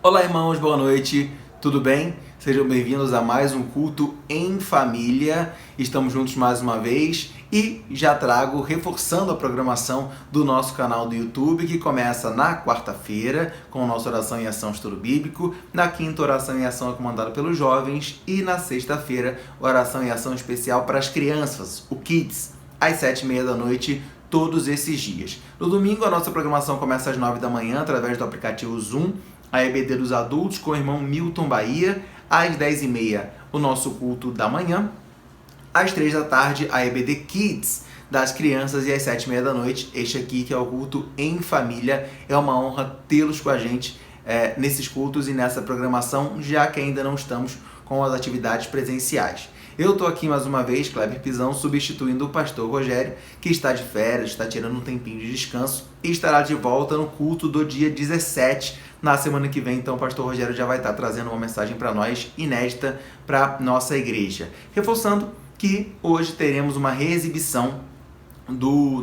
Olá, irmãos, boa noite, tudo bem? Sejam bem-vindos a mais um culto em família. Estamos juntos mais uma vez e já trago, reforçando a programação do nosso canal do YouTube, que começa na quarta-feira com a nossa oração em ação estudo bíblico, na quinta oração em ação é comandada pelos jovens e na sexta-feira oração em ação especial para as crianças, o Kids, às 7h30 da noite, todos esses dias. No domingo a nossa programação começa às 9 da manhã através do aplicativo Zoom, a EBD dos adultos com o irmão Milton Bahia, às 10h30 o nosso culto da manhã, às 3 da tarde a EBD Kids das crianças e às 7h30 da noite este aqui que é o culto em família. É uma honra tê-los com a gente nesses cultos e nessa programação, já que ainda não estamos com as atividades presenciais. Eu estou aqui mais uma vez, Kleber Pizão, substituindo o pastor Rogério, que está de férias, está tirando um tempinho de descanso e estará de volta no culto do dia 17, na semana que vem. Então o pastor Rogério já vai estar trazendo uma mensagem para nós, inédita para nossa igreja. Reforçando que hoje teremos uma reexibição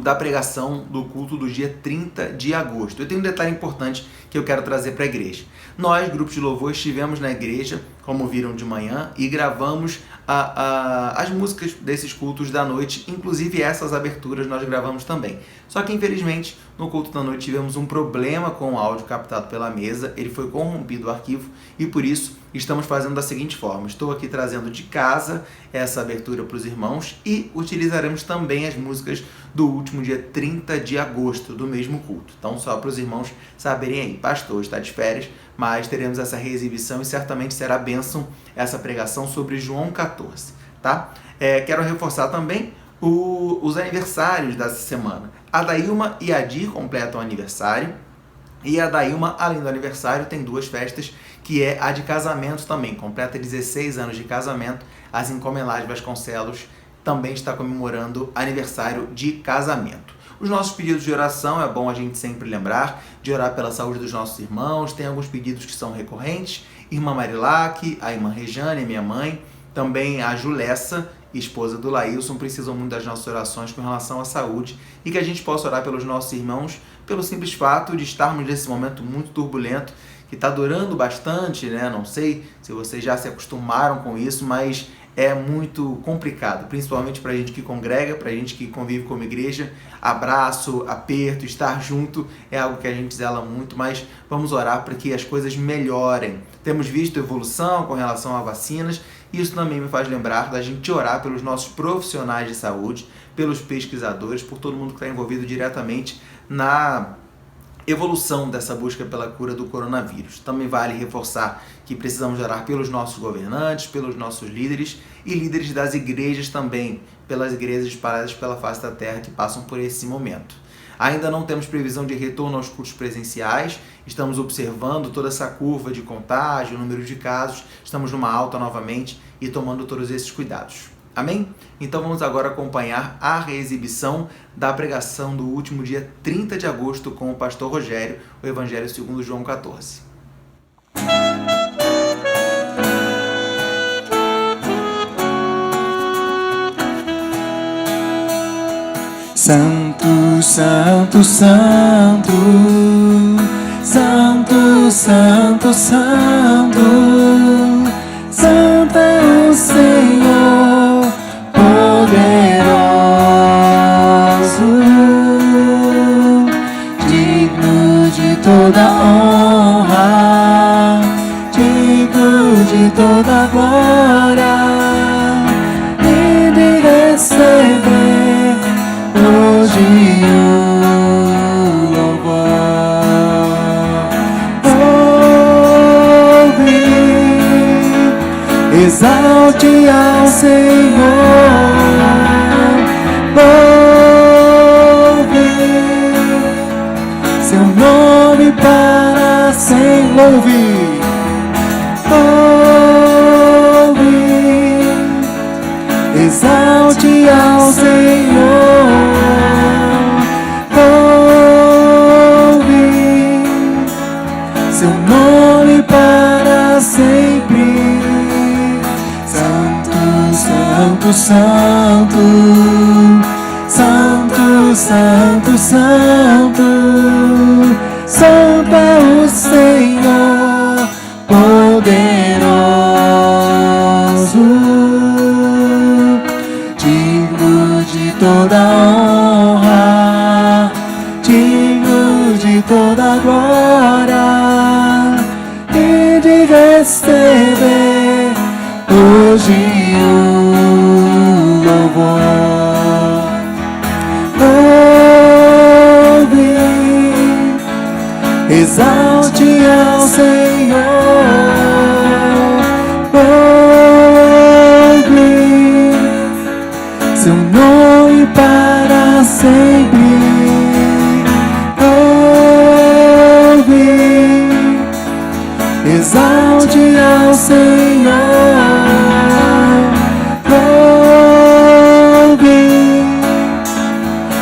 da pregação do culto do dia 30 de agosto. Eu tenho um detalhe importante que eu quero trazer para a igreja. Nós, grupos de louvor, estivemos na igreja, como viram de manhã, e gravamos as músicas desses cultos da noite, inclusive essas aberturas nós gravamos também. Só que, infelizmente, no culto da noite tivemos um problema com o áudio captado pela mesa, ele foi corrompido o arquivo e por isso estamos fazendo da seguinte forma: estou aqui trazendo de casa essa abertura para os irmãos e utilizaremos também as músicas do último dia 30 de agosto, do mesmo culto. Então, só para os irmãos saberem aí, pastor está de férias, mas teremos essa reexibição e certamente será bênção essa pregação sobre João 14, tá? Quero reforçar também os aniversários dessa semana. A Dailma e a Adir completam aniversário, e a Dailma, além do aniversário, tem duas festas, que é a de casamento também, completa 16 anos de casamento. A Zincomelage Vasconcelos também está comemorando aniversário de casamento. Os nossos pedidos de oração, é bom a gente sempre lembrar de orar pela saúde dos nossos irmãos. Tem alguns pedidos que são recorrentes: irmã Marilac, a irmã Rejane, minha mãe, também a Julessa, esposa do Laílson, precisam muito das nossas orações com relação à saúde, e que a gente possa orar pelos nossos irmãos, pelo simples fato de estarmos nesse momento muito turbulento, que está durando bastante, né? Não sei se vocês já se acostumaram com isso, mas é muito complicado, principalmente para a gente que congrega, para a gente que convive como igreja. Abraço, aperto, estar junto é algo que a gente zela muito, mas vamos orar para que as coisas melhorem. Temos visto evolução com relação a vacinas, e isso também me faz lembrar da gente orar pelos nossos profissionais de saúde, pelos pesquisadores, por todo mundo que está envolvido diretamente na evolução dessa busca pela cura do coronavírus. Também vale reforçar que precisamos orar pelos nossos governantes, pelos nossos líderes e líderes das igrejas também, pelas igrejas espalhadas pela face da terra que passam por esse momento. Ainda não temos previsão de retorno aos cultos presenciais, estamos observando toda essa curva de contágio, número de casos, estamos numa alta novamente e tomando todos esses cuidados. Amém? Então vamos agora acompanhar a reexibição da pregação do último dia 30 de agosto com o pastor Rogério, o Evangelho segundo João 14. Santo, Santo, Santo, Santo, Santo, Santo, Santo é o Senhor poderoso, digno de toda honra, digno de toda glória, e de receber hoje o louvor. Ouve, exalte ao Senhor. Ouve, seu nome para sempre. Ouve, exalte ao Senhor. Ouve, seu nome para sempre. Santo, Santo, Santo, Santo, Santo, Santo, Santo é o Senhor hoje o louvor. Ouve, exalte ao Senhor. Ouve seu nome para sempre. Exalte ao Senhor, ouve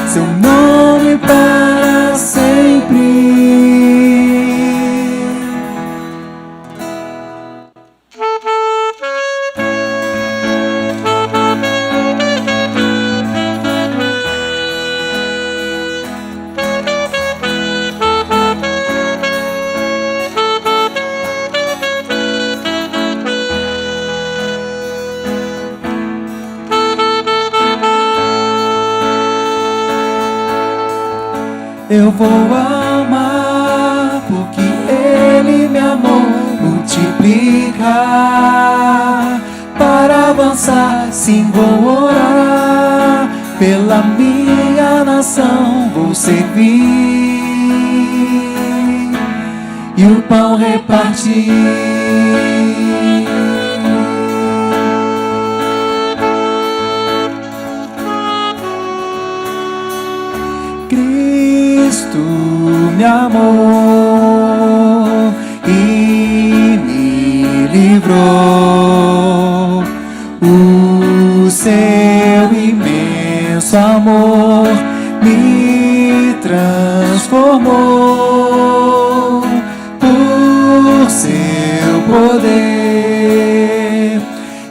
seu nome para sempre. Eu vou amar porque Ele me amou, multiplicar para avançar. Sim, vou orar pela minha nação, vou servir e o pão repartir. Cristo me amou e me livrou. O seu imenso amor me transformou por seu poder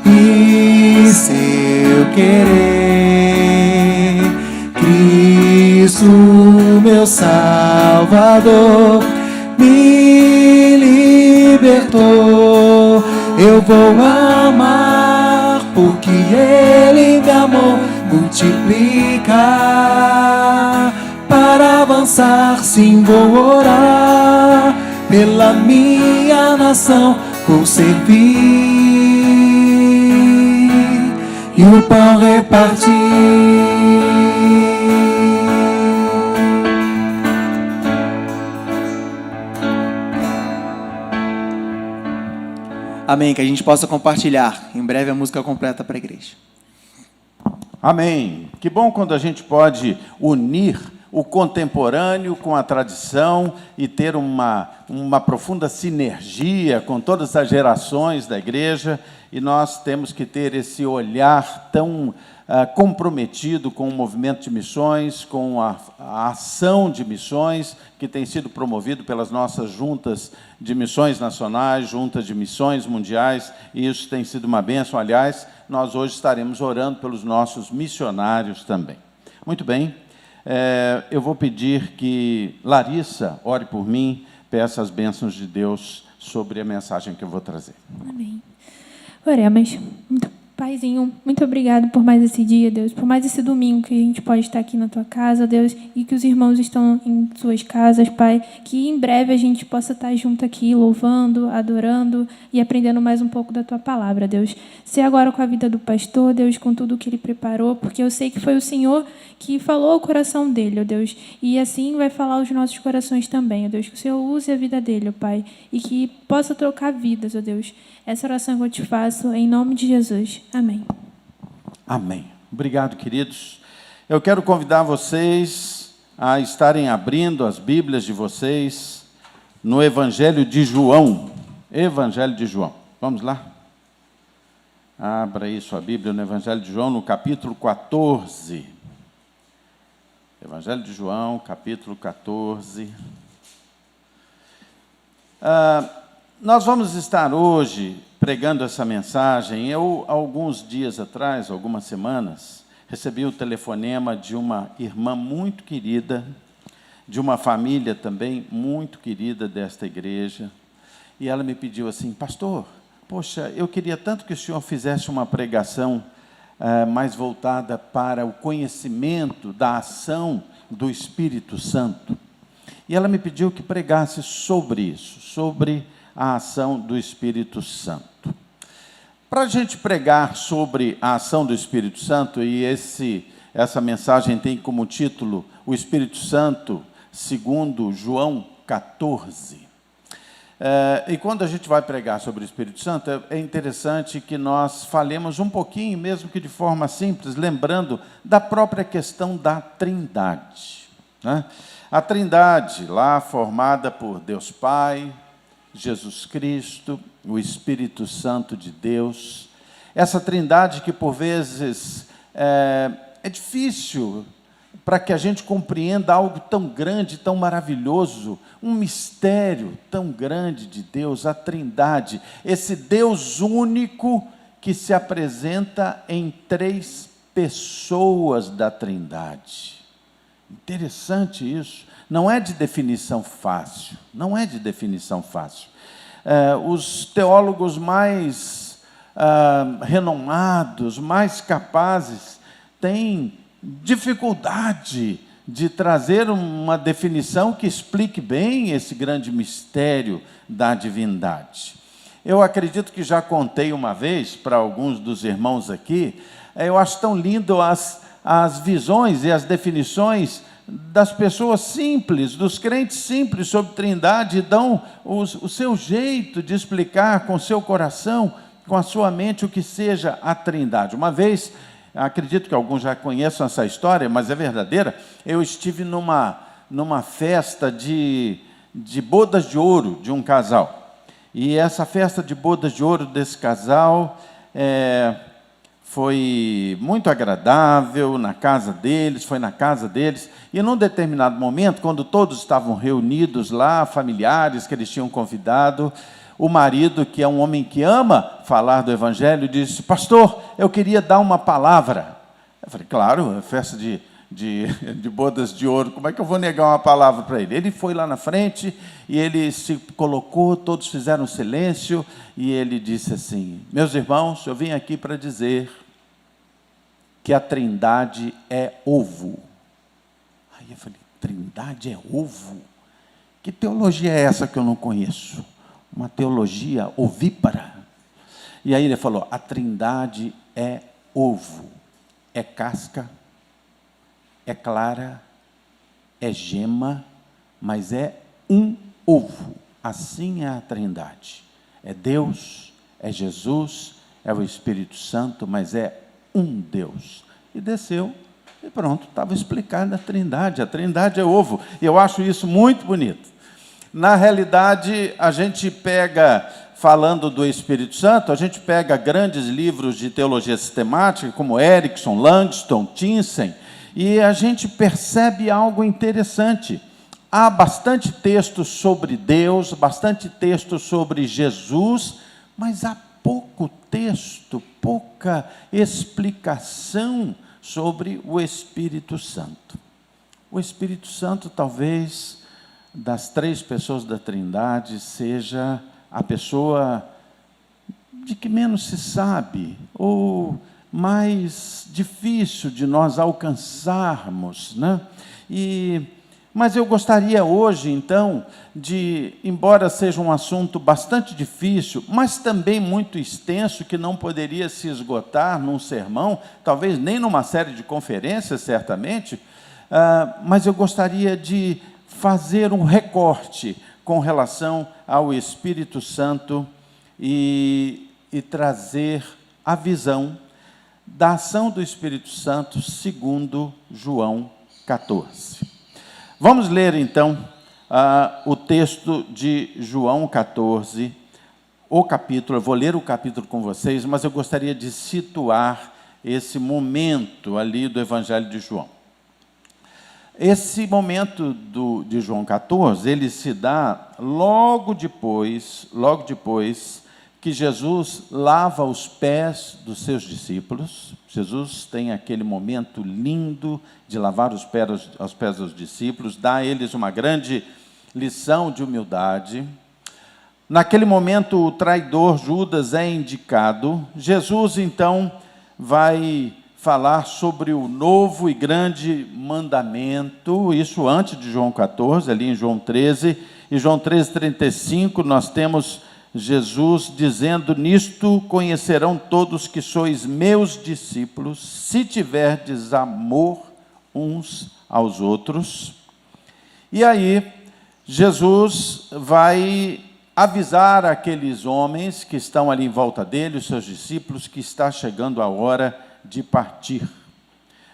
e seu querer. Cristo, meu Salvador, me libertou. Eu vou amar porque Ele me amou, multiplicar para avançar. Sim, vou orar pela minha nação, vou servir e o pão repartir. Amém, que a gente possa compartilhar em breve a música completa para a igreja. Amém. Que bom quando a gente pode unir o contemporâneo com a tradição e ter uma profunda sinergia com todas as gerações da igreja, e nós temos que ter esse olhar tão comprometido com o movimento de missões, com a ação de missões que tem sido promovido pelas nossas juntas de missões nacionais, juntas de missões mundiais, e isso tem sido uma bênção. Aliás, nós hoje estaremos orando pelos nossos missionários também. Muito bem, eu vou pedir que Larissa ore por mim, peça as bênçãos de Deus sobre a mensagem que eu vou trazer. Amém. Oremos. Paizinho, muito obrigado por mais esse dia, Deus, por mais esse domingo que a gente pode estar aqui na Tua casa, Deus, e que os irmãos estão em suas casas, Pai, que em breve a gente possa estar junto aqui, louvando, adorando e aprendendo mais um pouco da Tua palavra, Deus. Se agora com a vida do pastor, Deus, com tudo que ele preparou, porque eu sei que foi o Senhor que falou ao coração dele, ó Deus, e assim vai falar aos nossos corações também, ó Deus, que o Senhor use a vida dele, ó Pai, e que possa trocar vidas, ó Deus. Essa oração que eu te faço em nome de Jesus. Amém. Amém. Obrigado, queridos. Eu quero convidar vocês a estarem abrindo as Bíblias de vocês no Evangelho de João. Evangelho de João. Vamos lá? Abra aí sua Bíblia no Evangelho de João, no capítulo 14. Evangelho de João, capítulo 14. Nós vamos estar hoje pregando essa mensagem. Eu, alguns dias atrás, algumas semanas, recebi o telefonema de uma irmã muito querida, de uma família também muito querida desta igreja, e ela me pediu assim: pastor, poxa, eu queria tanto que o senhor fizesse uma pregação mais voltada para o conhecimento da ação do Espírito Santo. E ela me pediu que pregasse sobre isso, sobre a ação do Espírito Santo. Para a gente pregar sobre a ação do Espírito Santo, e essa mensagem tem como título o Espírito Santo, segundo João 14. E quando a gente vai pregar sobre o Espírito Santo, é interessante que nós falemos um pouquinho, mesmo que de forma simples, lembrando da própria questão da Trindade, né? A Trindade, lá formada por Deus Pai, Jesus Cristo, o Espírito Santo de Deus. Essa Trindade que, por vezes, é difícil para que a gente compreenda algo tão grande, tão maravilhoso, um mistério tão grande de Deus, a Trindade, esse Deus único que se apresenta em 3 pessoas da Trindade. Interessante isso. Não é de definição fácil, não é de definição fácil. Os teólogos mais renomados, mais capazes, têm dificuldade de trazer uma definição que explique bem esse grande mistério da divindade. Eu acredito que já contei uma vez para alguns dos irmãos aqui, eu acho tão lindo as visões e as definições das pessoas simples, dos crentes simples sobre Trindade, dão o seu jeito de explicar com o seu coração, com a sua mente, o que seja a Trindade. Uma vez, acredito que alguns já conheçam essa história, mas é verdadeira, eu estive numa festa de bodas de ouro de um casal. E essa festa de bodas de ouro desse casal foi muito agradável na casa deles, foi na casa deles, e num determinado momento, quando todos estavam reunidos lá, familiares que eles tinham convidado, o marido, que é um homem que ama falar do Evangelho, disse: pastor, eu queria dar uma palavra. Eu falei: claro, é festa de bodas de ouro, como é que eu vou negar uma palavra para ele? Ele foi lá na frente, e ele se colocou, todos fizeram silêncio, e ele disse assim: meus irmãos, eu vim aqui para dizer que a Trindade é ovo. Aí eu falei: Trindade é ovo? Que teologia é essa que eu não conheço? Uma teologia ovípara. E aí ele falou: a Trindade é ovo, é casca, é clara, é gema, mas é um ovo. Assim é a Trindade. É Deus, é Jesus, é o Espírito Santo, mas é um Deus. E desceu, e pronto, estava explicada a Trindade. A Trindade é ovo. E eu acho isso muito bonito. Na realidade, a gente pega, falando do Espírito Santo, a gente pega grandes livros de teologia sistemática, como Erickson, Langston, Tinsen, e a gente percebe algo interessante. Há bastante texto sobre Deus, bastante texto sobre Jesus, mas há pouco texto, pouca explicação sobre o Espírito Santo. O Espírito Santo, talvez, das 3 pessoas da Trindade, seja a pessoa de que menos se sabe, ou mais difícil de nós alcançarmos, né? Mas eu gostaria hoje, então, embora seja um assunto bastante difícil, mas também muito extenso, que não poderia se esgotar num sermão, talvez nem numa série de conferências, certamente, mas eu gostaria de fazer um recorte com relação ao Espírito Santo e trazer a visão da ação do Espírito Santo segundo João 14. Vamos ler, então, o texto de João 14, o capítulo. Eu vou ler o capítulo com vocês, mas eu gostaria de situar esse momento ali do Evangelho de João. Esse momento de João 14, ele se dá logo depois que Jesus lava os pés dos seus discípulos. Jesus tem aquele momento lindo de lavar os pés dos discípulos, dá a eles uma grande lição de humildade. Naquele momento, o traidor Judas é indicado. Jesus, então, vai falar sobre o novo e grande mandamento, isso antes de João 14, ali em João 13, e João 13, 35, nós temos Jesus dizendo: nisto conhecerão todos que sois meus discípulos, se tiverdes amor uns aos outros. E aí, Jesus vai avisar aqueles homens que estão ali em volta dele, os seus discípulos, que está chegando a hora de partir.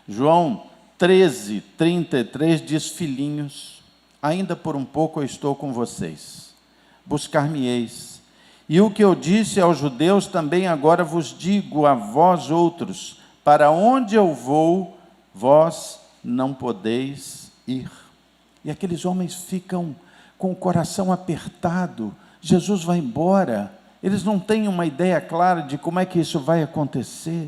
João 13:33 diz: filhinhos, ainda por um pouco eu estou com vocês, buscar-me-eis. E o que eu disse aos judeus também agora vos digo a vós outros: para onde eu vou, vós não podeis ir. E aqueles homens ficam com o coração apertado. Jesus vai embora. Eles não têm uma ideia clara de como é que isso vai acontecer,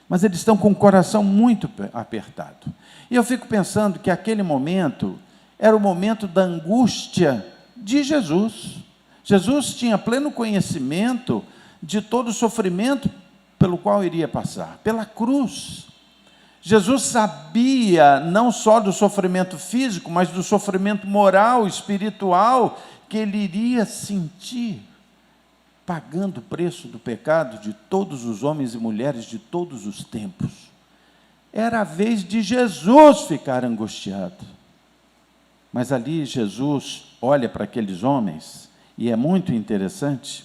mas eles estão com o coração muito apertado. E eu fico pensando que aquele momento era o momento da angústia de Jesus. Jesus tinha pleno conhecimento de todo o sofrimento pelo qual iria passar, pela cruz. Jesus sabia não só do sofrimento físico, mas do sofrimento moral, espiritual, que ele iria sentir, pagando o preço do pecado de todos os homens e mulheres de todos os tempos. Era a vez de Jesus ficar angustiado. Mas ali Jesus olha para aqueles homens, e é muito interessante,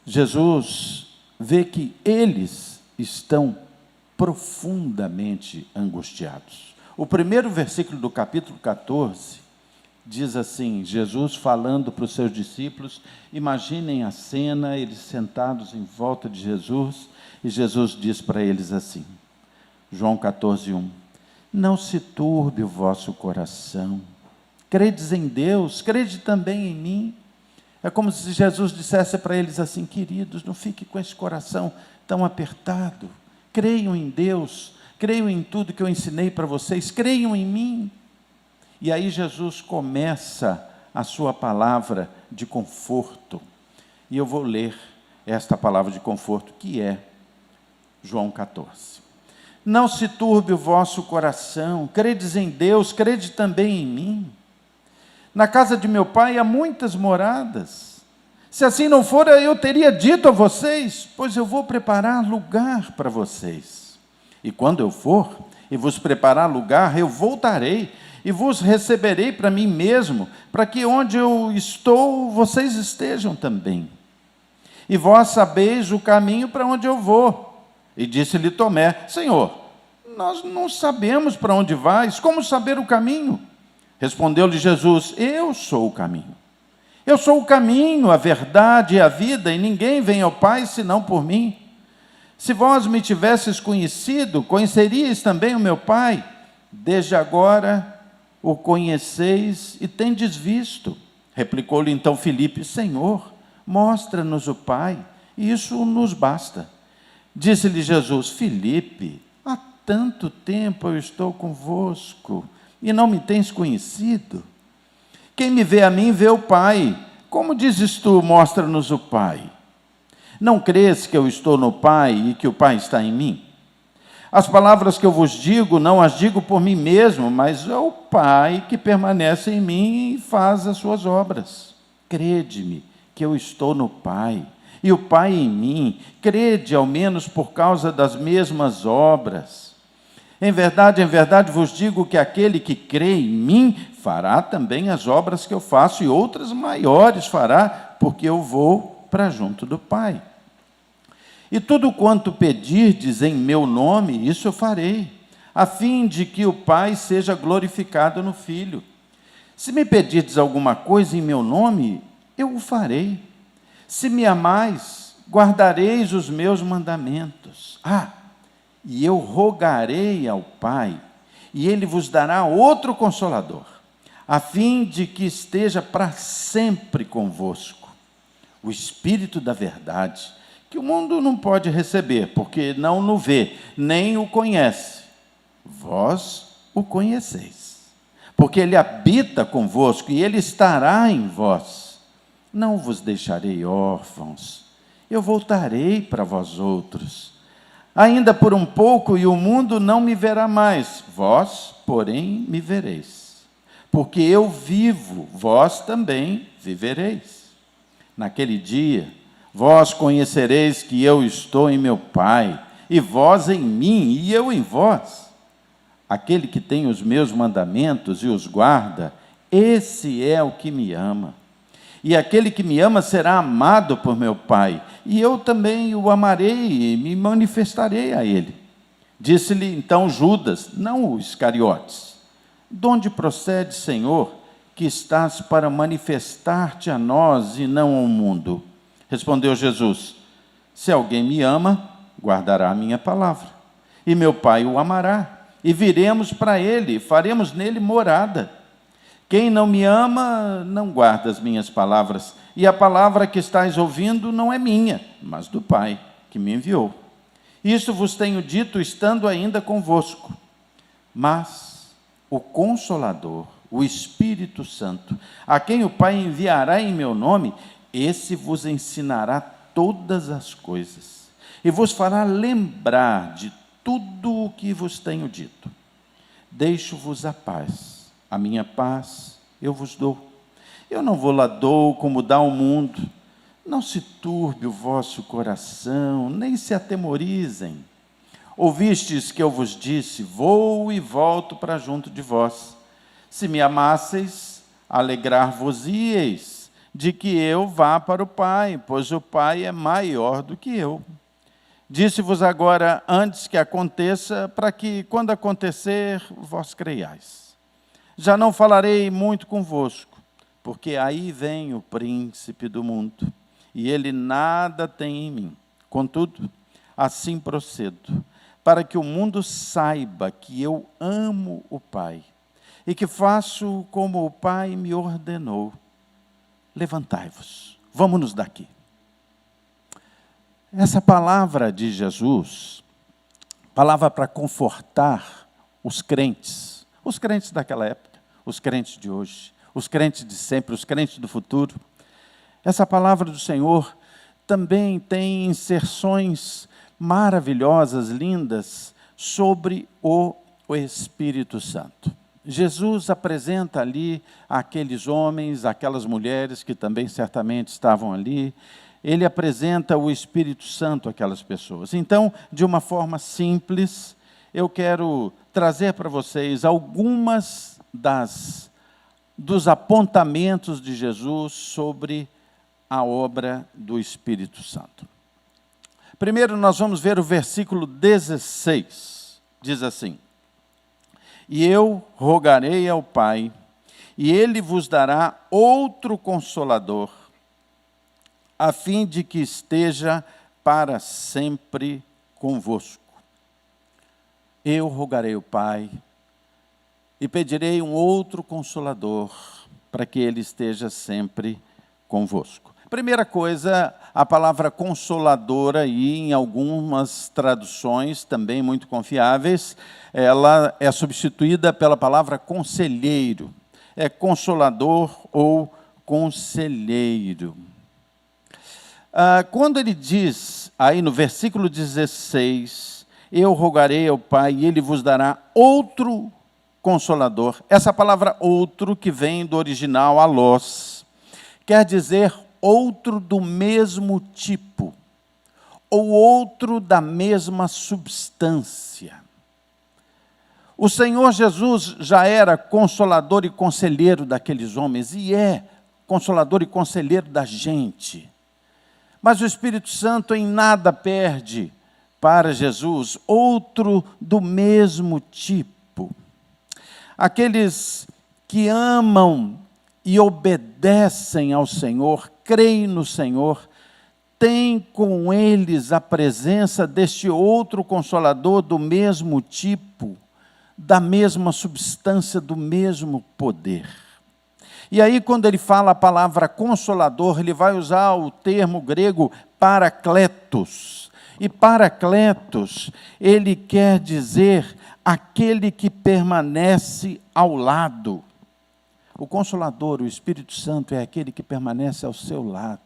Jesus vê que eles estão profundamente angustiados. O primeiro versículo do capítulo 14 diz assim, Jesus falando para os seus discípulos, imaginem a cena, eles sentados em volta de Jesus, e Jesus diz para eles assim, João 14:1, não se turbe o vosso coração, credes em Deus, crede também em mim. É como se Jesus dissesse para eles assim, queridos, não fique com esse coração tão apertado, creiam em Deus, creiam em tudo que eu ensinei para vocês, creiam em mim. E aí Jesus começa a sua palavra de conforto, e eu vou ler esta palavra de conforto, que é João 14. Não se turbe o vosso coração, credes em Deus, crede também em mim. Na casa de meu pai há muitas moradas. Se assim não for, eu teria dito a vocês, pois eu vou preparar lugar para vocês. E quando eu for e vos preparar lugar, eu voltarei e vos receberei para mim mesmo, para que onde eu estou, vocês estejam também. E vós sabeis o caminho para onde eu vou. E disse-lhe Tomé, Senhor, nós não sabemos para onde vais, como saber o caminho? Respondeu-lhe Jesus, eu sou o caminho. Eu sou o caminho, a verdade e a vida, e ninguém vem ao Pai senão por mim. Se vós me tivesses conhecido, conheceríeis também o meu Pai. Desde agora o conheceis e tendes visto. Replicou-lhe então Filipe, Senhor, mostra-nos o Pai, e isso nos basta. Disse-lhe Jesus, Filipe, há tanto tempo eu estou convosco, e não me tens conhecido? Quem me vê a mim, vê o Pai. Como dizes tu, mostra-nos o Pai? Não crês que eu estou no Pai e que o Pai está em mim? As palavras que eu vos digo, não as digo por mim mesmo, mas é o Pai que permanece em mim e faz as suas obras. Crede-me que eu estou no Pai, e o Pai em mim. Crede, ao menos por causa das mesmas obras. Em verdade vos digo que aquele que crê em mim, fará também as obras que eu faço, e outras maiores fará, porque eu vou para junto do Pai. E tudo quanto pedirdes em meu nome, isso eu farei, a fim de que o Pai seja glorificado no Filho. Se me pedirdes alguma coisa em meu nome, eu o farei. Se me amais, guardareis os meus mandamentos. E eu rogarei ao Pai, e Ele vos dará outro Consolador, a fim de que esteja para sempre convosco, o Espírito da verdade, que o mundo não pode receber, porque não o vê, nem o conhece. Vós o conheceis, porque Ele habita convosco, e Ele estará em vós. Não vos deixarei órfãos, eu voltarei para vós outros. Ainda por um pouco, e o mundo não me verá mais, vós, porém, me vereis. Porque eu vivo, vós também vivereis. Naquele dia, vós conhecereis que eu estou em meu Pai, e vós em mim, e eu em vós. Aquele que tem os meus mandamentos e os guarda, esse é o que me ama. E aquele que me ama será amado por meu Pai, e eu também o amarei e me manifestarei a ele. Disse-lhe então Judas, não o Iscariotes: de onde procede, Senhor, que estás para manifestar-te a nós e não ao mundo? Respondeu Jesus: se alguém me ama, guardará a minha palavra, e meu Pai o amará, e viremos para ele, e faremos nele morada. Quem não me ama, não guarda as minhas palavras, e a palavra que estáis ouvindo não é minha, mas do Pai que me enviou. Isso vos tenho dito estando ainda convosco. Mas o Consolador, o Espírito Santo, a quem o Pai enviará em meu nome, esse vos ensinará todas as coisas, e vos fará lembrar de tudo o que vos tenho dito. Deixo-vos a paz. A minha paz eu vos dou. Eu não vou lá dou como dá o mundo. Não se turbe o vosso coração, nem se atemorizem. Ouvistes que eu vos disse, vou e volto para junto de vós. Se me amasseis, alegrar-vos-íeis de que eu vá para o Pai, pois o Pai é maior do que eu. Disse-vos agora antes que aconteça, para que, quando acontecer, vós creiais. Já não falarei muito convosco, porque aí vem o príncipe do mundo, e ele nada tem em mim. Contudo, assim procedo, para que o mundo saiba que eu amo o Pai, e que faço como o Pai me ordenou. Levantai-vos, vamos-nos daqui. Essa palavra de Jesus, palavra para confortar os crentes daquela época, os crentes de hoje, os crentes de sempre, os crentes do futuro. Essa palavra do Senhor também tem inserções maravilhosas, lindas, sobre o Espírito Santo. Jesus apresenta ali aqueles homens, aquelas mulheres que também certamente estavam ali. Ele apresenta o Espírito Santo àquelas pessoas. Então, de uma forma simples, eu quero trazer para vocês algumas dos apontamentos de Jesus sobre a obra do Espírito Santo. Primeiro, nós vamos ver o versículo 16. Diz assim: e eu rogarei ao Pai, e ele vos dará outro Consolador, a fim de que esteja para sempre convosco. Eu rogarei ao Pai, e pedirei um outro Consolador, para que ele esteja sempre convosco. Primeira coisa, a palavra consoladora, e em algumas traduções também muito confiáveis, ela é substituída pela palavra conselheiro. É consolador ou conselheiro. Quando ele diz, aí no versículo 16, eu rogarei ao Pai e ele vos dará outro Consolador. Essa palavra outro, que vem do original alós, quer dizer outro do mesmo tipo, ou outro da mesma substância. O Senhor Jesus já era consolador e conselheiro daqueles homens, e é consolador e conselheiro da gente. Mas o Espírito Santo em nada perde para Jesus outro do mesmo tipo. Aqueles que amam e obedecem ao Senhor, creem no Senhor, têm com eles a presença deste outro Consolador do mesmo tipo, da mesma substância, do mesmo poder. E aí, quando ele fala a palavra Consolador, ele vai usar o termo grego Paracletos. E Paracletos, ele quer dizer aquele que permanece ao lado. O Consolador, o Espírito Santo, é aquele que permanece ao seu lado.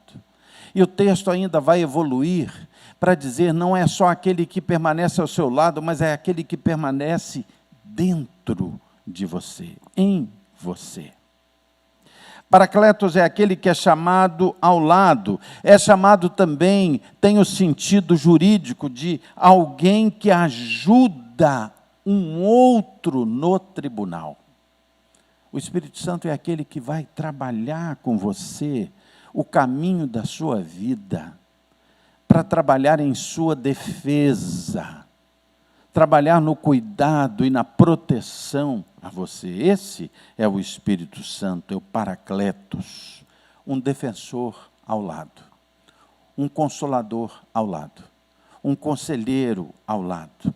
E o texto ainda vai evoluir para dizer, não é só aquele que permanece ao seu lado, mas é aquele que permanece dentro de você, em você. Paracletos é aquele que é chamado ao lado. É chamado também, tem o sentido jurídico de alguém que ajuda um outro no tribunal. O Espírito Santo é aquele que vai trabalhar com você o caminho da sua vida, para trabalhar em sua defesa, trabalhar no cuidado e na proteção a você. Esse é o Espírito Santo, é o Paracletos, um defensor ao lado, um consolador ao lado, um conselheiro ao lado,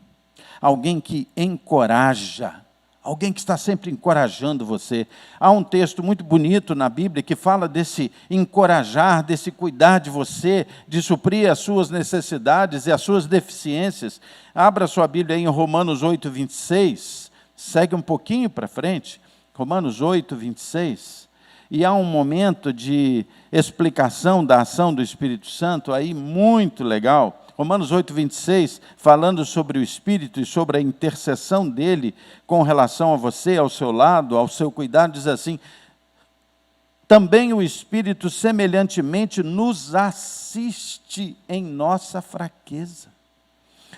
alguém que encoraja, alguém que está sempre encorajando você. Há um texto muito bonito na Bíblia que fala desse encorajar, desse cuidar de você, de suprir as suas necessidades e as suas deficiências. Abra sua Bíblia aí em Romanos 8, 26, segue um pouquinho para frente, Romanos 8, 26, e há um momento de explicação da ação do Espírito Santo aí muito legal. Romanos 8, 26, falando sobre o Espírito e sobre a intercessão dele com relação a você, ao seu lado, ao seu cuidado, diz assim: também o Espírito semelhantemente nos assiste em nossa fraqueza,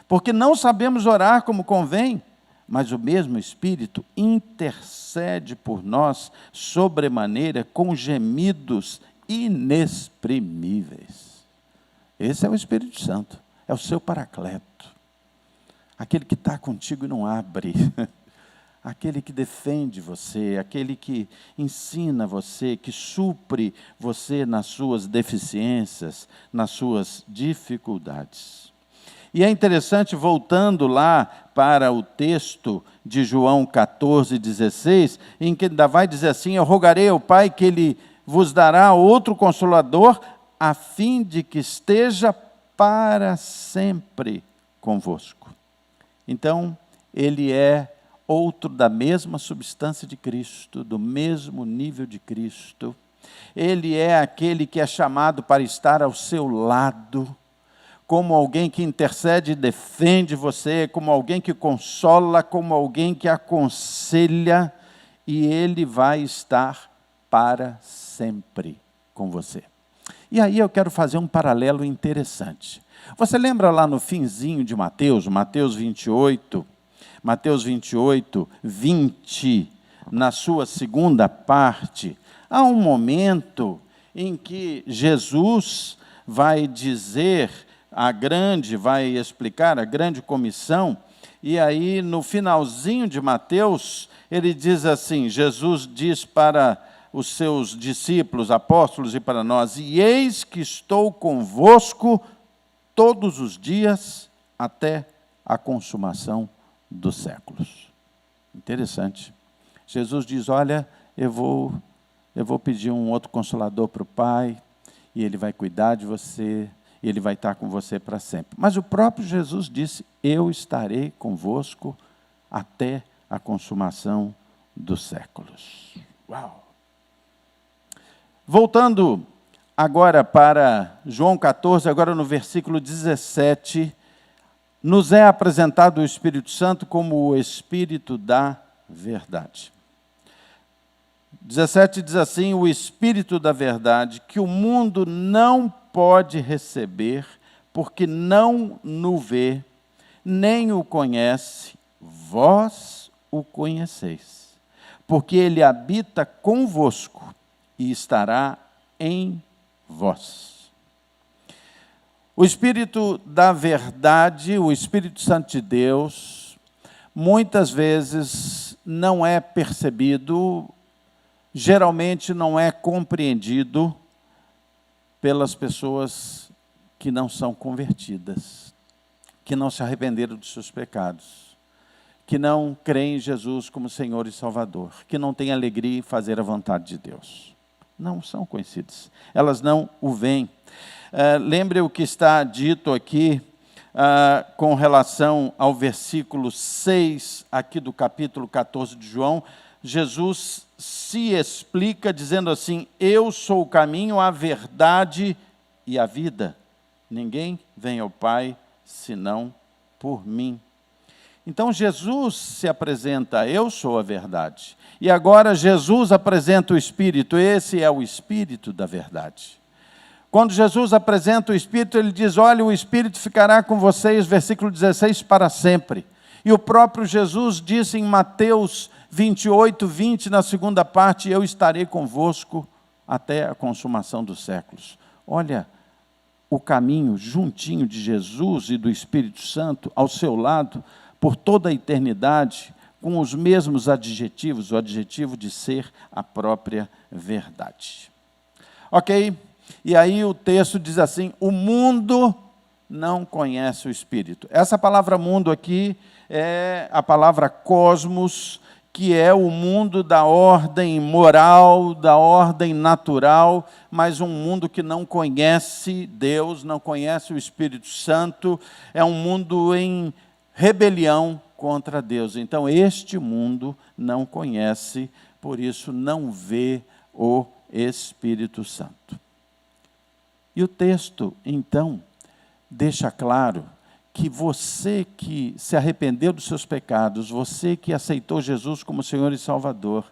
porque não sabemos orar como convém, mas o mesmo Espírito intercede por nós sobremaneira com gemidos inexprimíveis. Esse é o Espírito Santo. É o seu Paracleto, aquele que está contigo e não abre, aquele que defende você, aquele que ensina você, que supre você nas suas deficiências, nas suas dificuldades. E é interessante, voltando lá para o texto de João 14, 16, em que ainda vai dizer assim: eu rogarei ao Pai que Ele vos dará outro Consolador, a fim de que esteja para sempre convosco. Então, ele é outro da mesma substância de Cristo, do mesmo nível de Cristo. Ele é aquele que é chamado para estar ao seu lado, como alguém que intercede e defende você, como alguém que consola, como alguém que aconselha, e ele vai estar para sempre com você. E aí eu quero fazer um paralelo interessante. Você lembra lá no finzinho de Mateus 28, 20, na sua segunda parte, há um momento em que Jesus vai dizer vai explicar a grande comissão, e aí no finalzinho de Mateus, ele diz assim, Jesus diz para os seus discípulos, apóstolos e para nós: e eis que estou convosco todos os dias até a consumação dos séculos. Interessante. Jesus diz: olha, eu vou pedir um outro Consolador para o Pai, e Ele vai cuidar de você, e Ele vai estar com você para sempre. Mas o próprio Jesus disse: eu estarei convosco até a consumação dos séculos. Uau! Voltando agora para João 14, agora no versículo 17, nos é apresentado o Espírito Santo como o Espírito da verdade. 17 diz assim: o Espírito da verdade, que o mundo não pode receber, porque não o vê, nem o conhece, vós o conheceis, porque ele habita convosco e estará em vós. O Espírito da verdade, o Espírito Santo de Deus, muitas vezes não é percebido, geralmente não é compreendido pelas pessoas que não são convertidas, que não se arrependeram dos seus pecados, que não creem em Jesus como Senhor e Salvador, que não têm alegria em fazer a vontade de Deus. Não são conhecidas, elas não o veem. Lembre o que está dito aqui com relação ao versículo 6, aqui do capítulo 14 de João. Jesus se explica dizendo assim: eu sou o caminho, a verdade e a vida. Ninguém vem ao Pai senão por mim. Então Jesus se apresenta, eu sou a verdade. E agora Jesus apresenta o Espírito, esse é o Espírito da verdade. Quando Jesus apresenta o Espírito, ele diz, olha, o Espírito ficará com vocês, versículo 16, para sempre. E o próprio Jesus disse em Mateus 28, 20, na segunda parte, eu estarei convosco até a consumação dos séculos. Olha, o caminho juntinho de Jesus e do Espírito Santo, ao seu lado, por toda a eternidade, com os mesmos adjetivos, o adjetivo de ser a própria verdade. Ok? E aí o texto diz assim, o mundo não conhece o Espírito. Essa palavra mundo aqui é a palavra cosmos, que é o mundo da ordem moral, da ordem natural, mas um mundo que não conhece Deus, não conhece o Espírito Santo, é um mundo em rebelião contra Deus. Então, este mundo não conhece, por isso não vê o Espírito Santo. E o texto, então, deixa claro que você que se arrependeu dos seus pecados, você que aceitou Jesus como Senhor e Salvador,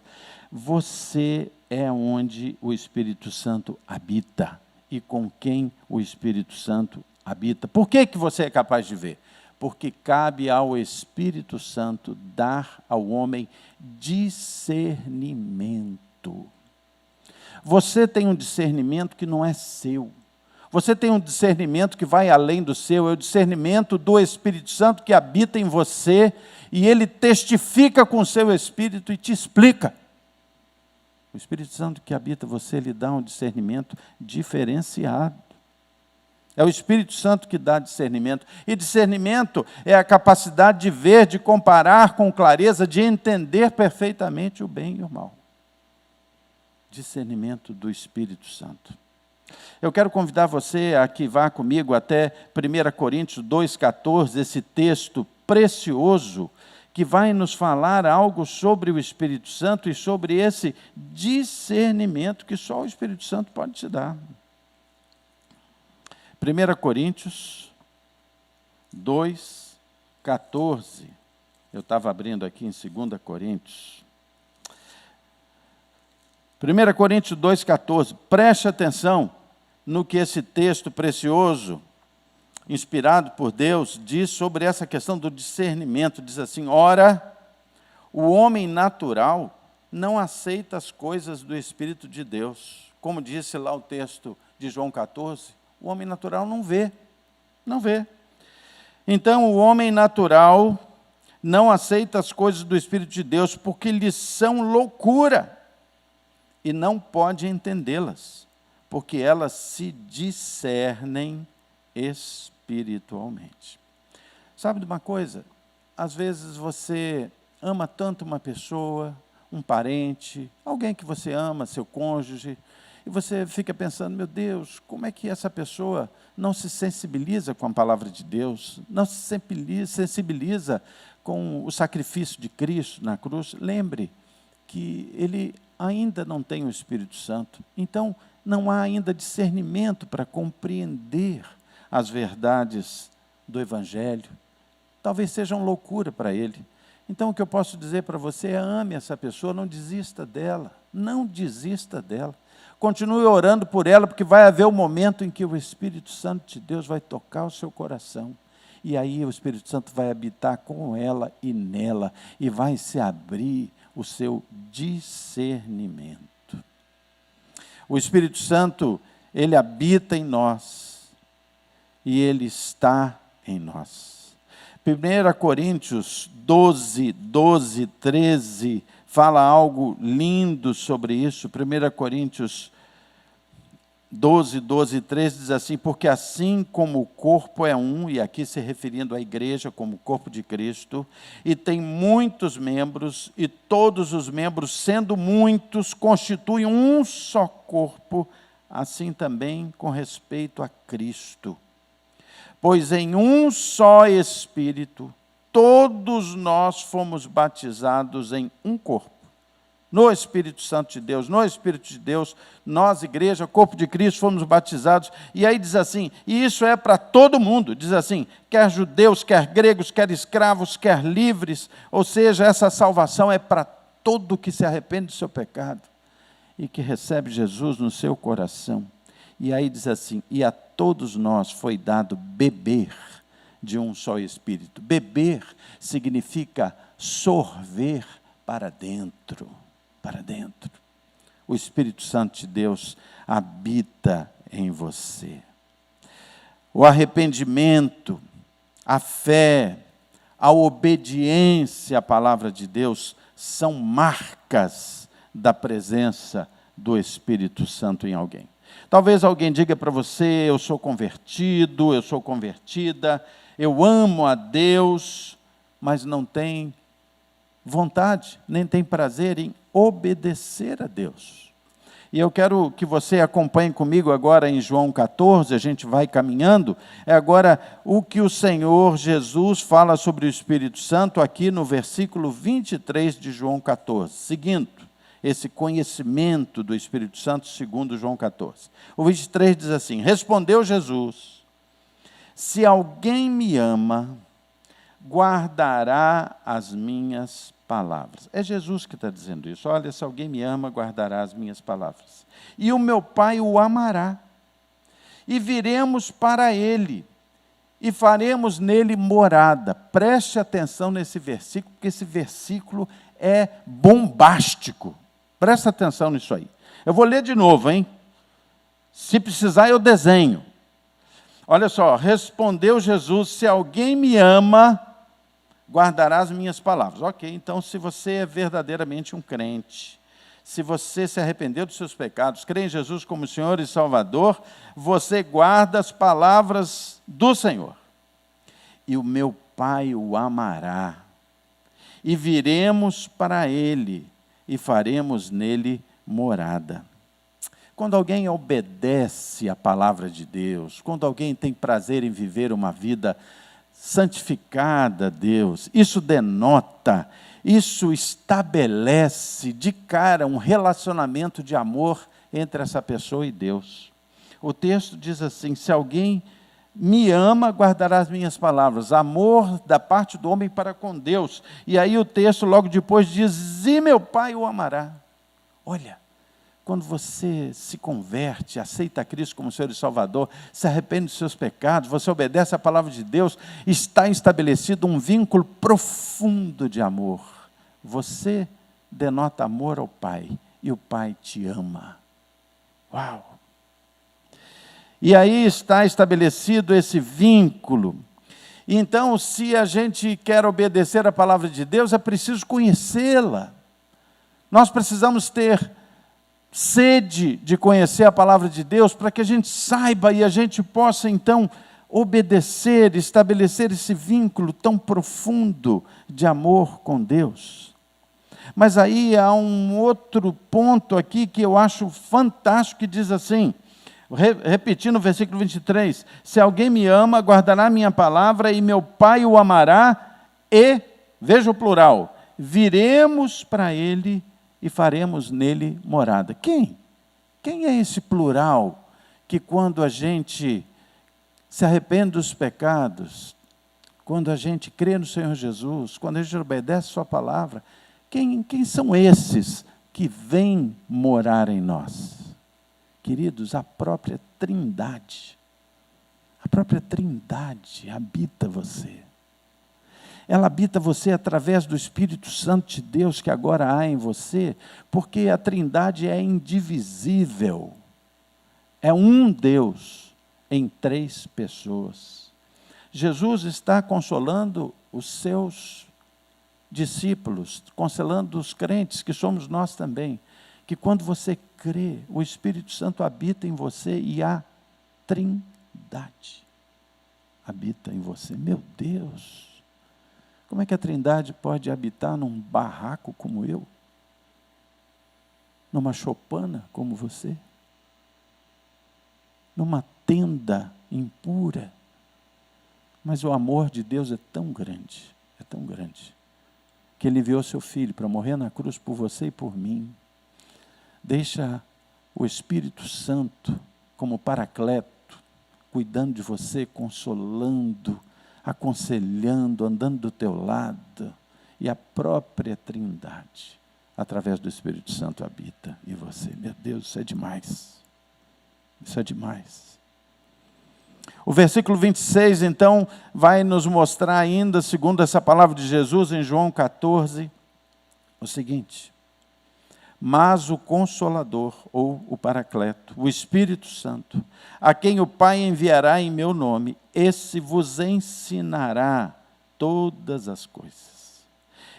você é onde o Espírito Santo habita e com quem o Espírito Santo habita. Por que você é capaz de ver? Porque cabe ao Espírito Santo dar ao homem discernimento. Você tem um discernimento que não é seu. Você tem um discernimento que vai além do seu, é o discernimento do Espírito Santo que habita em você, e ele testifica com o seu Espírito e te explica. O Espírito Santo que habita você, ele dá um discernimento diferenciado. É o Espírito Santo que dá discernimento. E discernimento é a capacidade de ver, de comparar com clareza, de entender perfeitamente o bem e o mal. Discernimento do Espírito Santo. Eu quero convidar você a que vá comigo até 1 Coríntios 2,14, esse texto precioso, que vai nos falar algo sobre o Espírito Santo e sobre esse discernimento que só o Espírito Santo pode te dar. 1 Coríntios 2,14. Eu estava abrindo aqui em 2 Coríntios. 1 Coríntios 2,14. Preste atenção no que esse texto precioso, inspirado por Deus, diz sobre essa questão do discernimento. Diz assim, ora, o homem natural não aceita as coisas do Espírito de Deus. Como disse lá o texto de João 14, o homem natural não vê. Então, o homem natural não aceita as coisas do Espírito de Deus, porque lhes são loucura, e não pode entendê-las, porque elas se discernem espiritualmente. Sabe de uma coisa? Às vezes você ama tanto uma pessoa, um parente, alguém que você ama, seu cônjuge, e você fica pensando, meu Deus, como é que essa pessoa não se sensibiliza com a palavra de Deus, não se sensibiliza com o sacrifício de Cristo na cruz? Lembre que ele ainda não tem o Espírito Santo, então não há ainda discernimento para compreender as verdades do Evangelho. Talvez sejam loucura para ele. Então o que eu posso dizer para você é, ame essa pessoa, não desista dela, não desista dela. Continue orando por ela, porque vai haver um momento em que o Espírito Santo de Deus vai tocar o seu coração. E aí o Espírito Santo vai habitar com ela e nela, e vai se abrir o seu discernimento. O Espírito Santo, ele habita em nós, e ele está em nós. 1 Coríntios 12, 13, fala algo lindo sobre isso. 1 Coríntios 12, 13 diz assim, porque assim como o corpo é um, e aqui se referindo à igreja como o corpo de Cristo, e tem muitos membros, e todos os membros, sendo muitos, constituem um só corpo, assim também com respeito a Cristo. Pois em um só Espírito, todos nós fomos batizados em um corpo, no Espírito Santo de Deus, no Espírito de Deus, nós, igreja, corpo de Cristo, fomos batizados. E aí diz assim, e isso é para todo mundo, diz assim, quer judeus, quer gregos, quer escravos, quer livres, ou seja, essa salvação é para todo que se arrepende do seu pecado e que recebe Jesus no seu coração. E aí diz assim, e a todos nós foi dado beber de um só Espírito. Beber significa sorver para dentro, para dentro. O Espírito Santo de Deus habita em você. O arrependimento, a fé, a obediência à palavra de Deus são marcas da presença do Espírito Santo em alguém. Talvez alguém diga para você, eu sou convertido, eu sou convertida, eu amo a Deus, mas não tem vontade, nem tem prazer em obedecer a Deus. E eu quero que você acompanhe comigo agora em João 14, a gente vai caminhando, é agora o que o Senhor Jesus fala sobre o Espírito Santo aqui no versículo 23 de João 14, seguindo esse conhecimento do Espírito Santo segundo João 14. O 23 diz assim, respondeu Jesus, se alguém me ama, guardará as minhas palavras. É Jesus que está dizendo isso. Olha, se alguém me ama, guardará as minhas palavras. E o meu Pai o amará. E viremos para ele. E faremos nele morada. Preste atenção nesse versículo, porque esse versículo é bombástico. Presta atenção nisso aí. Eu vou ler de novo, hein? Se precisar, eu desenho. Olha só, respondeu Jesus, se alguém me ama, guardará as minhas palavras. Ok, então se você é verdadeiramente um crente, se você se arrependeu dos seus pecados, crê em Jesus como Senhor e Salvador, você guarda as palavras do Senhor. E o meu Pai o amará. E viremos para ele e faremos nele morada. Quando alguém obedece à palavra de Deus, quando alguém tem prazer em viver uma vida santificada a Deus, isso denota, isso estabelece de cara um relacionamento de amor entre essa pessoa e Deus. O texto diz assim, se alguém me ama, guardará as minhas palavras. Amor da parte do homem para com Deus. E aí o texto logo depois diz, e meu Pai o amará. Olha, quando você se converte, aceita Cristo como Senhor e Salvador, se arrepende dos seus pecados, você obedece à palavra de Deus, está estabelecido um vínculo profundo de amor. Você denota amor ao Pai, e o Pai te ama. Uau! E aí está estabelecido esse vínculo. Então, se a gente quer obedecer à palavra de Deus, é preciso conhecê-la. Nós precisamos ter sede de conhecer a palavra de Deus, para que a gente saiba e a gente possa, então, obedecer, estabelecer esse vínculo tão profundo de amor com Deus. Mas aí há um outro ponto aqui que eu acho fantástico, que diz assim, repetindo o versículo 23, se alguém me ama, guardará a minha palavra, e meu Pai o amará, e, veja o plural, viremos para ele e faremos nele morada. Quem? Quem é esse plural que quando a gente se arrepende dos pecados, quando a gente crê no Senhor Jesus, quando a gente obedece a sua palavra, quem são esses que vêm morar em nós? Queridos, a própria Trindade. A própria Trindade habita você. Ela habita você através do Espírito Santo de Deus que agora há em você, porque a Trindade é indivisível. É um Deus em 3 pessoas. Jesus está consolando os seus discípulos, consolando os crentes, que somos nós também, que quando você crê, o Espírito Santo habita em você e a Trindade habita em você. Meu Deus! Como é que a Trindade pode habitar num barraco como eu? Numa choupana como você? Numa tenda impura? Mas o amor de Deus é tão grande, que Ele enviou seu Filho para morrer na cruz por você e por mim. Deixa o Espírito Santo como paracleto, cuidando de você, consolando, aconselhando, andando do teu lado. E a própria Trindade, através do Espírito Santo, habita em você. Meu Deus, isso é demais. Isso é demais. O versículo 26, então, vai nos mostrar ainda, segundo essa palavra de Jesus em João 14, o seguinte: mas o Consolador, ou o Paracleto, o Espírito Santo, a quem o Pai enviará em meu nome, esse vos ensinará todas as coisas,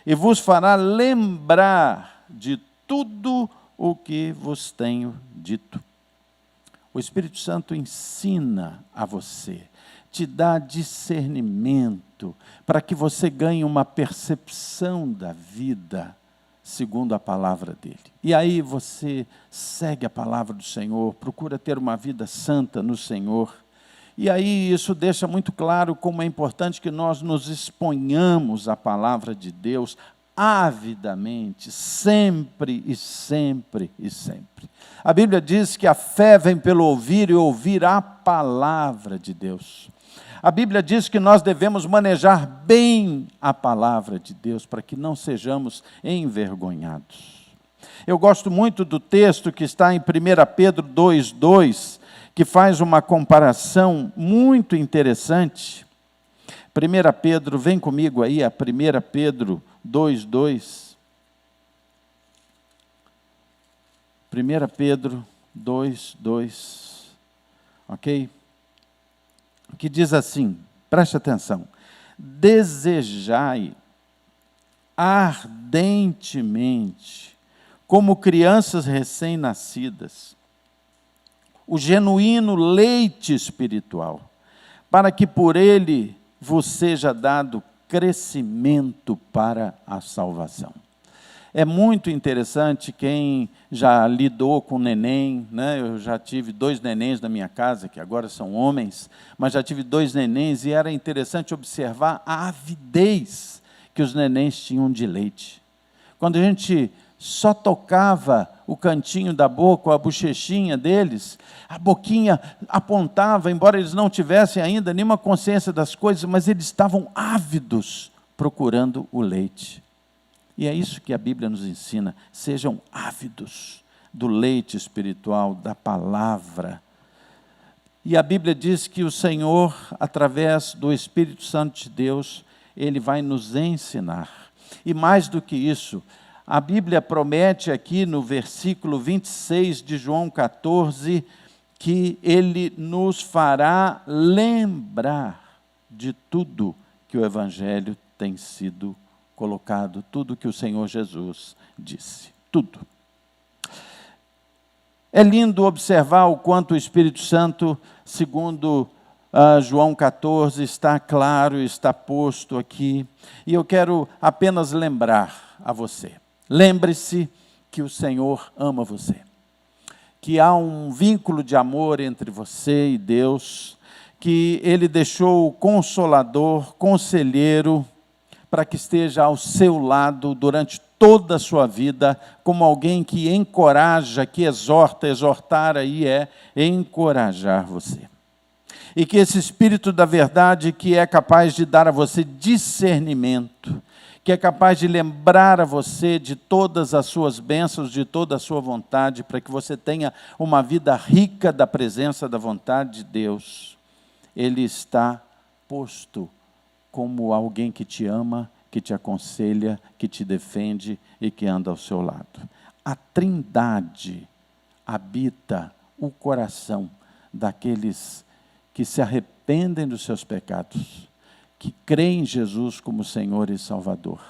e vos fará lembrar de tudo o que vos tenho dito. O Espírito Santo ensina a você, te dá discernimento, para que você ganhe uma percepção da vida, segundo a palavra dele. E aí você segue a palavra do Senhor, procura ter uma vida santa no Senhor. E aí isso deixa muito claro como é importante que nós nos exponhamos à palavra de Deus avidamente, sempre e sempre e sempre. A Bíblia diz que a fé vem pelo ouvir e ouvir a palavra de Deus. A Bíblia diz que nós devemos manejar bem a palavra de Deus para que não sejamos envergonhados. Eu gosto muito do texto que está em 1 Pedro 2,2, que faz uma comparação muito interessante. 1 Pedro, vem comigo aí, a 1 Pedro 2,2. 1 Pedro 2,2. Ok? Que diz assim, preste atenção: desejai ardentemente, como crianças recém-nascidas, o genuíno leite espiritual, para que por ele vos seja dado crescimento para a salvação. É muito interessante quem já lidou com neném, né? Eu já tive 2 nenéns na minha casa, que agora são homens, mas já tive 2 nenéns e era interessante observar a avidez que os nenéns tinham de leite. Quando a gente só tocava o cantinho da boca, a bochechinha deles, a boquinha apontava, embora eles não tivessem ainda nenhuma consciência das coisas, mas eles estavam ávidos procurando o leite. E é isso que a Bíblia nos ensina: sejam ávidos do leite espiritual, da palavra. E a Bíblia diz que o Senhor, através do Espírito Santo de Deus, Ele vai nos ensinar. E mais do que isso, a Bíblia promete aqui no versículo 26 de João 14, que Ele nos fará lembrar de tudo que o Evangelho tem sido colocado, tudo que o Senhor Jesus disse, tudo. É lindo observar o quanto o Espírito Santo, segundo João 14, está claro, está posto aqui, e eu quero apenas lembrar a você. Lembre-se que o Senhor ama você, que há um vínculo de amor entre você e Deus, que Ele deixou o Consolador, Conselheiro, para que esteja ao seu lado durante toda a sua vida, como alguém que encoraja, que exorta. Exortar aí é encorajar você. E que esse Espírito da verdade, que é capaz de dar a você discernimento, que é capaz de lembrar a você de todas as suas bênçãos, de toda a sua vontade, para que você tenha uma vida rica da presença da vontade de Deus, Ele está posto como alguém que te ama, que te aconselha, que te defende e que anda ao seu lado. A Trindade habita o coração daqueles que se arrependem dos seus pecados, que creem em Jesus como Senhor e Salvador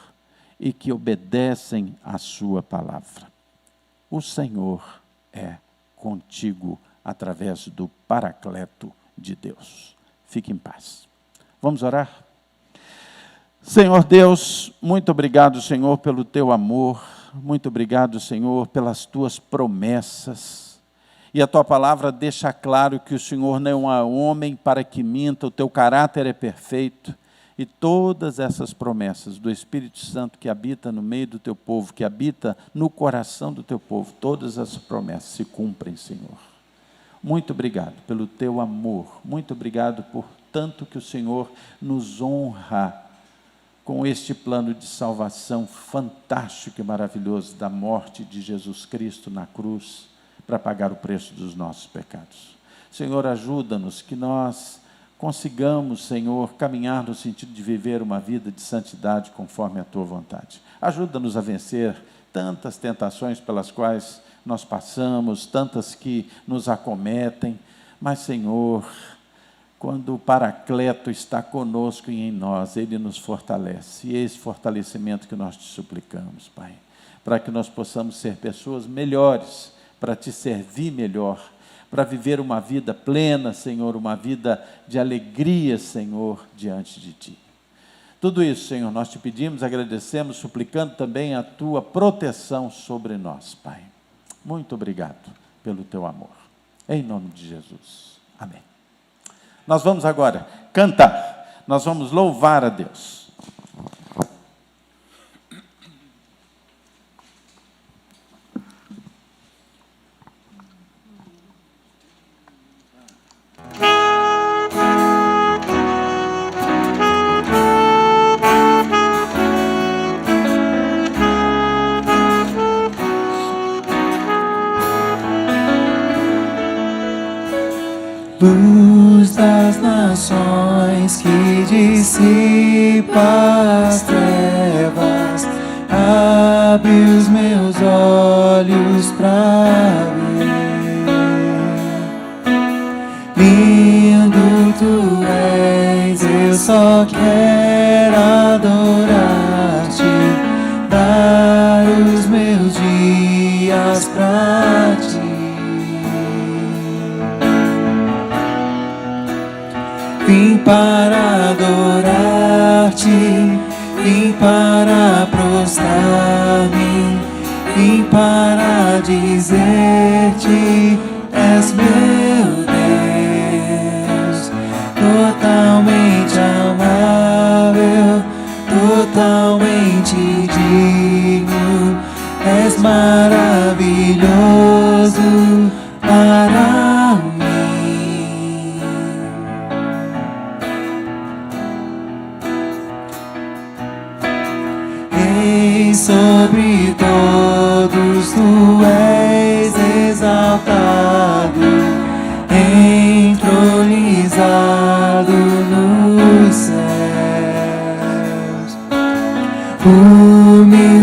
e que obedecem à sua palavra. O Senhor é contigo através do Paracleto de Deus. Fique em paz. Vamos orar? Senhor Deus, muito obrigado, Senhor, pelo teu amor, muito obrigado, Senhor, pelas tuas promessas. E a tua palavra deixa claro que o Senhor não é um homem para que minta, o teu caráter é perfeito. E todas essas promessas do Espírito Santo que habita no meio do teu povo, que habita no coração do teu povo, todas as promessas se cumprem, Senhor. Muito obrigado pelo teu amor, muito obrigado por tanto que o Senhor nos honra com este plano de salvação fantástico e maravilhoso da morte de Jesus Cristo na cruz, para pagar o preço dos nossos pecados. Senhor, ajuda-nos que nós consigamos, Senhor, caminhar no sentido de viver uma vida de santidade conforme a Tua vontade. Ajuda-nos a vencer tantas tentações pelas quais nós passamos, tantas que nos acometem, mas, Senhor, quando o Paracleto está conosco e em nós, Ele nos fortalece. E é esse fortalecimento que nós te suplicamos, Pai, para que nós possamos ser pessoas melhores, para te servir melhor, para viver uma vida plena, Senhor, uma vida de alegria, Senhor, diante de Ti. Tudo isso, Senhor, nós te pedimos, agradecemos, suplicando também a Tua proteção sobre nós, Pai. Muito obrigado pelo Teu amor. Em nome de Jesus. Amém. Nós vamos agora cantar, nós vamos louvar a Deus. Luz das nações que dissipa as trevas, abre os meus olhos pra ver. Lindo Tu és, eu só quero adorar-te, dar os meus dias pra Ti. Vim para adorar-te, vim para prostrar-me, vim para dizer-te, és meu Deus, totalmente amável, totalmente digno, és maravilhoso para mim. Sobre todos Tu és exaltado, entronizado nos céus. Humildemente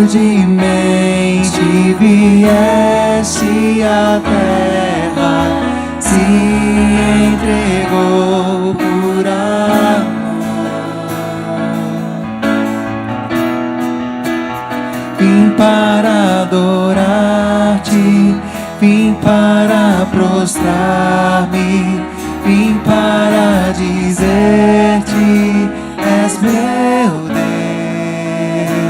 vieste à terra, se entregou por amor. Vim para adorar-te, vim para prostrar-me, vim para dizer-te, és meu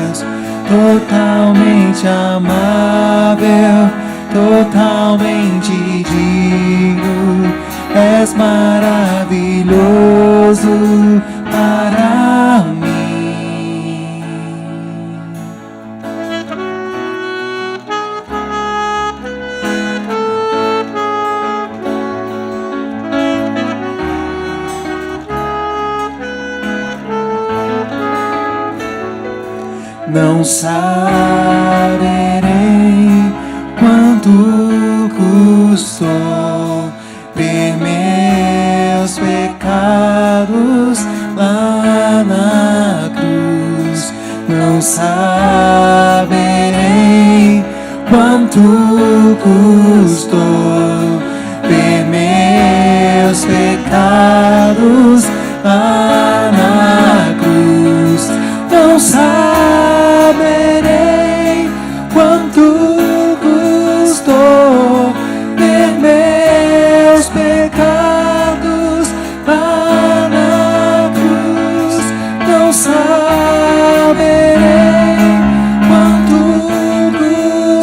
Deus, totalmente amável, totalmente digno, és maravilhoso para mim. Não saberei quanto custou ver meus pecados lá na cruz. Não saberei quanto custou ver meus pecados lá na cruz. Não saberei quanto custou ver meus pecados lá na cruz. Não saberei quanto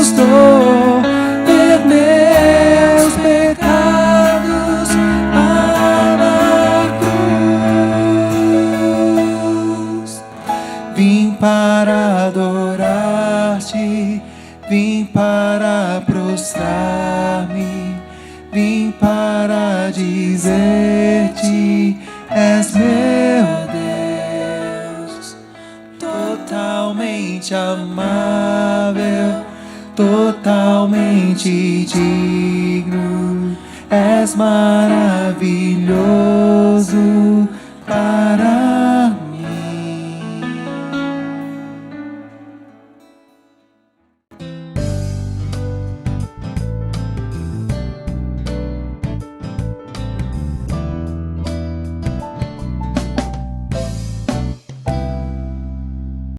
custou ver meus pecados lá na cruz. Vim para adorar-te, vim para prostrar-me, vim para dizer-te: és meu Deus, totalmente amável, totalmente digno, és maravilhoso.